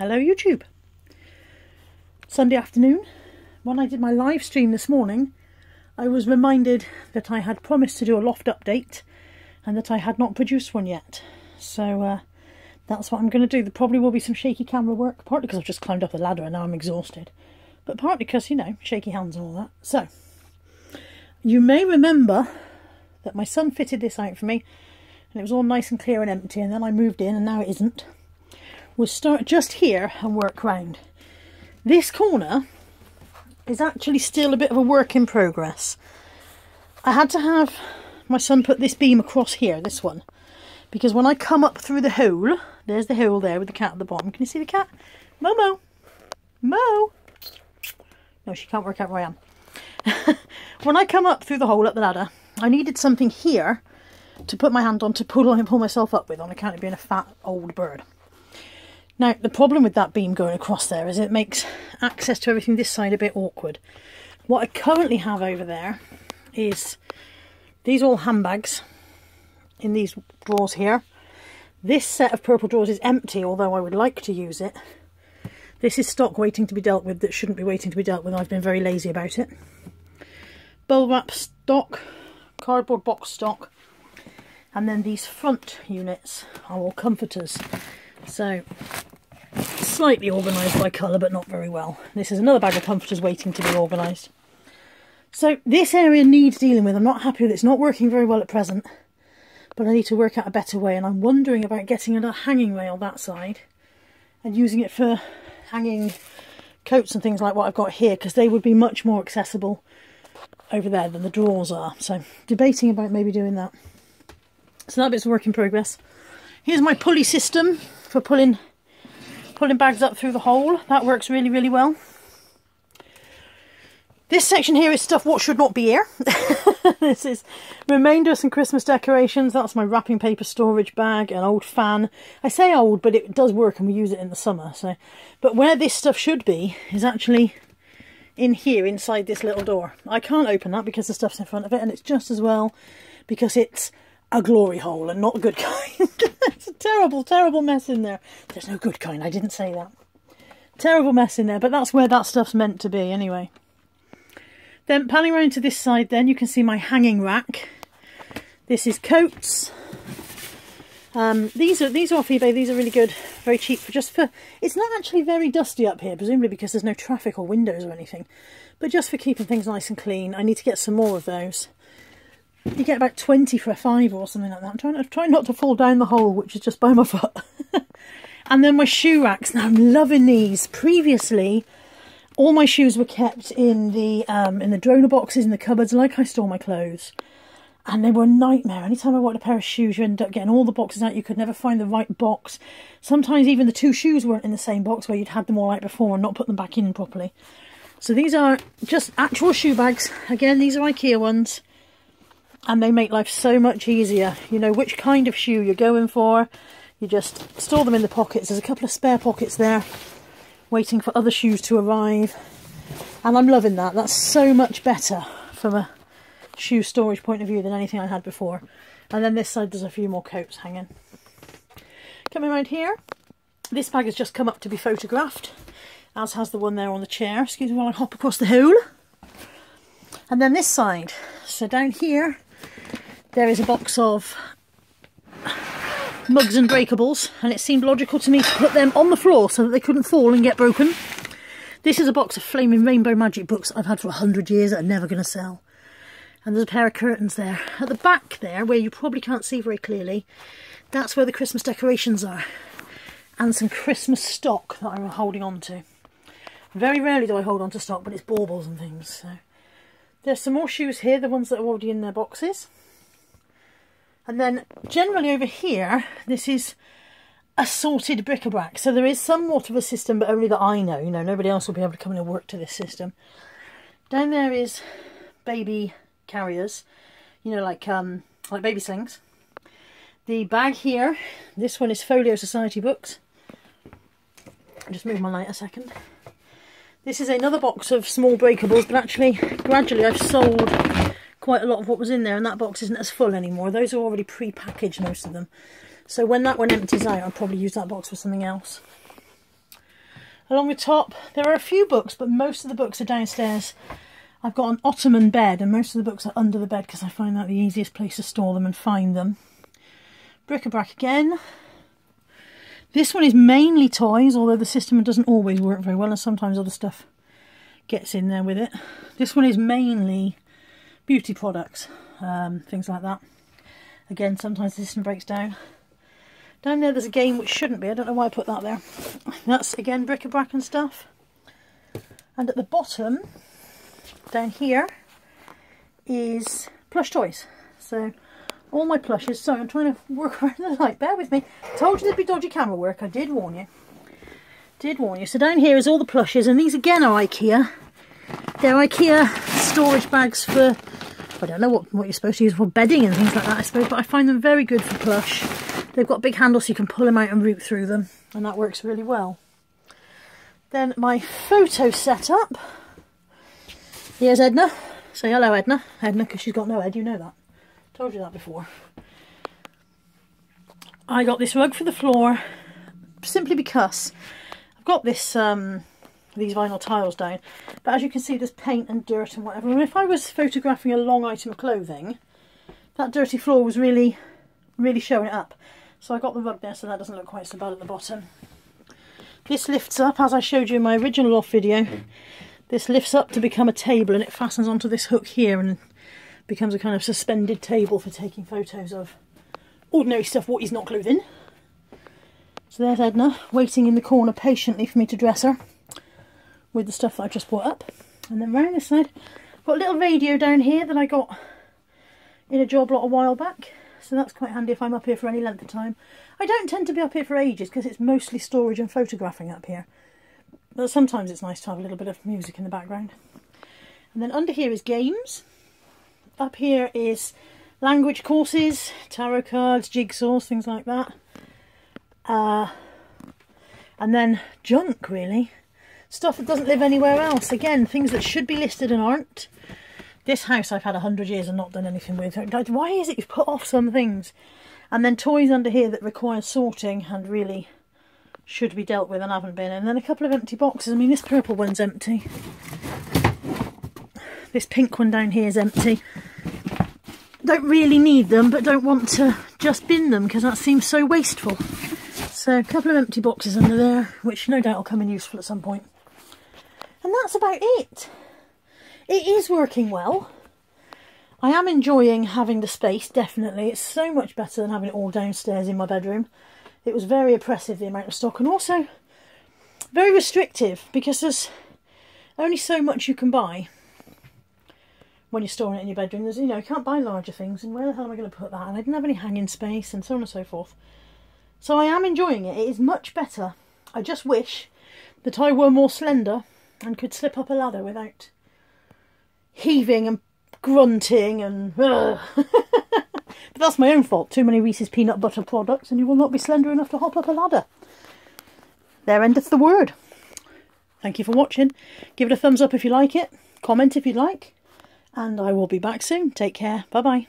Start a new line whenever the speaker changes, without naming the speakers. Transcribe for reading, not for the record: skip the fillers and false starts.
Hello YouTube. Sunday afternoon, when I did my live stream this morning, I was reminded that I had promised to do a loft update and that I had not produced one yet. So that's what I'm going to do. There probably will be some shaky camera work, partly because I've just climbed up the ladder and now I'm exhausted, but partly because, you know, shaky hands and all that. So, you may remember that my son fitted this out for me and it was all nice and clear and empty, and then I moved in and now it isn't. We'll start just here and work round. This corner is actually still a bit of a work in progress. I had to have my son put this beam across here, this one, because when I come up through the hole, there's the hole there with the cat at the bottom. Can you see the cat? Momo! Mo! No, she can't work out where I am. When I come up through the hole up the ladder, I needed something here to put my hand on to pull myself up with, on account of being a fat old bird. Now, the problem with that beam going across there is it makes access to everything this side a bit awkward. What I currently have over there is these all handbags in these drawers here. This set of purple drawers is empty, although I would like to use it. This is stock waiting to be dealt with that shouldn't be waiting to be dealt with. I've been very lazy about it. Bubble wrap stock, cardboard box stock, and then these front units are all comforters. So, slightly organised by colour, but not very well. This is another bag of comforters waiting to be organised. So this area needs dealing with. I'm not happy with it. It's not working very well at present, but I need to work out a better way, and I'm wondering about getting a hanging rail that side and using it for hanging coats and things like what I've got here, because they would be much more accessible over there than the drawers are. So debating about maybe doing that. So that bit's a work in progress. Here's my pulley system for pulling bags up through the hole. That works really, really well. This section here is stuff what should not be here. This is remainder of some Christmas decorations. That's my wrapping paper storage bag, an old fan. I say old, but it does work and we use it in the summer. So, but where this stuff should be is actually in here, inside this little door. I can't open that because the stuff's in front of it, and it's just as well because it's a glory hole and not a good kind. It's a terrible, terrible mess in there. There's no good kind, I didn't say that. Terrible mess in there, but that's where that stuff's meant to be anyway. Then panning around to this side, then you can see my hanging rack. This is coats. These are off eBay. These are really good, very cheap for it's not actually very dusty up here, presumably because there's no traffic or windows or anything, but just for keeping things nice and clean. I need to get some more of those. You get about 20 for a £5 or something like that. I'm trying not to fall down the hole, which is just by my foot. And then my shoe racks. Now I'm loving these. Previously, all my shoes were kept in the donor boxes in the cupboards, like I store my clothes, and they were a nightmare. Anytime I wanted a pair of shoes, you ended up getting all the boxes out. You could never find the right box. Sometimes even the two shoes weren't in the same box, where you'd had them all out before and not put them back in properly. So these are just actual shoe bags. Again, these are IKEA ones. And they make life so much easier. You know which kind of shoe you're going for. You just store them in the pockets. There's a couple of spare pockets there, waiting for other shoes to arrive. And I'm loving that. That's so much better from a shoe storage point of view than anything I had before. And then this side there's a few more coats hanging. Coming around here, this bag has just come up to be photographed, as has the one there on the chair. Excuse me while I hop across the hole. And then this side. So down here, there is a box of mugs and breakables, and it seemed logical to me to put them on the floor so that they couldn't fall and get broken. This is a box of flaming rainbow magic books I've had for 100 years that are never going to sell. And there's a pair of curtains there. At the back there, where you probably can't see very clearly, that's where the Christmas decorations are. And some Christmas stock that I'm holding on to. Very rarely do I hold on to stock, but it's baubles and things. So there's some more shoes here, the ones that are already in their boxes. And then generally over here, this is assorted bric-a-brac. So there is somewhat of a system, but only that I know. You know, nobody else will be able to come in and work to this system. Down there is baby carriers, you know, like baby slings. The bag here, this one is Folio Society books. I'll just move my light a second. This is another box of small breakables, but actually, gradually I've sold quite a lot of what was in there, and that box isn't as full anymore. Those are already pre-packaged, most of them. So when that one empties out, I'll probably use that box for something else. Along the top, there are a few books, but most of the books are downstairs. I've got an ottoman bed, and most of the books are under the bed because I find that the easiest place to store them and find them. Bric-a-brac again. This one is mainly toys, although the system doesn't always work very well, and sometimes other stuff gets in there with it. This one is mainly beauty products, things like that. Again, sometimes the system breaks down. Down there there's a game which shouldn't be, I don't know why I put that there. That's again bric-a-brac and stuff. And at the bottom, down here, is plush toys. So all my plushes. Sorry, I'm trying to work around the light, bear with me. Told you there'd be dodgy camera work, I did warn you. Did warn you. So down here is all the plushes, and these again are IKEA. They're IKEA storage bags for, I don't know what you're supposed to use for bedding and things like that, I suppose, but I find them very good for plush. They've got big handles so you can pull them out and root through them, and that works really well. Then my photo setup. Here's Edna. Say hello, Edna. Edna, because she's got no head, you know that. Told you that before. I got this rug for the floor simply because I've got this these vinyl tiles down, but as you can see there's paint and dirt and whatever, and if I was photographing a long item of clothing, that dirty floor was really showing it up. So I got the rug there so that doesn't look quite so bad at the bottom. This lifts up, as I showed you in my original Loft video. This lifts up to become a table, and it fastens onto this hook here and becomes a kind of suspended table for taking photos of ordinary stuff, what is not clothing. So there's Edna, waiting in the corner patiently for me to dress her with the stuff that I just brought up. And then round this side, I've got a little radio down here that I got in a job lot a while back. So that's quite handy if I'm up here for any length of time. I don't tend to be up here for ages because it's mostly storage and photographing up here. But sometimes it's nice to have a little bit of music in the background. And then under here is games. Up here is language courses, tarot cards, jigsaws, things like that. And then junk, really. Stuff that doesn't live anywhere else. Again, things that should be listed and aren't. This house I've had 100 years and not done anything with. Why is it you've put off some things? And then toys under here that require sorting and really should be dealt with and haven't been. And then a couple of empty boxes. I mean, this purple one's empty. This pink one down here is empty. Don't really need them, but don't want to just bin them because that seems so wasteful. So a couple of empty boxes under there, which no doubt will come in useful at some point. And that's about it. It is working well. I am enjoying having the space, definitely. It's so much better than having it all downstairs in my bedroom. It was very oppressive, the amount of stock, and also very restrictive because there's only so much you can buy when you're storing it in your bedroom. There's, you know, you can't buy larger things, and where the hell am I going to put that? And I didn't have any hanging space, and so on and so forth. So I am enjoying it. It is much better. I just wish that I were more slender and could slip up a ladder without heaving and grunting and but that's my own fault. Too many Reese's peanut butter products and you will not be slender enough to hop up a ladder. There endeth the word. Thank you for watching. Give it a thumbs up if you like it, comment if you'd like, and I will be back soon. Take care. Bye bye.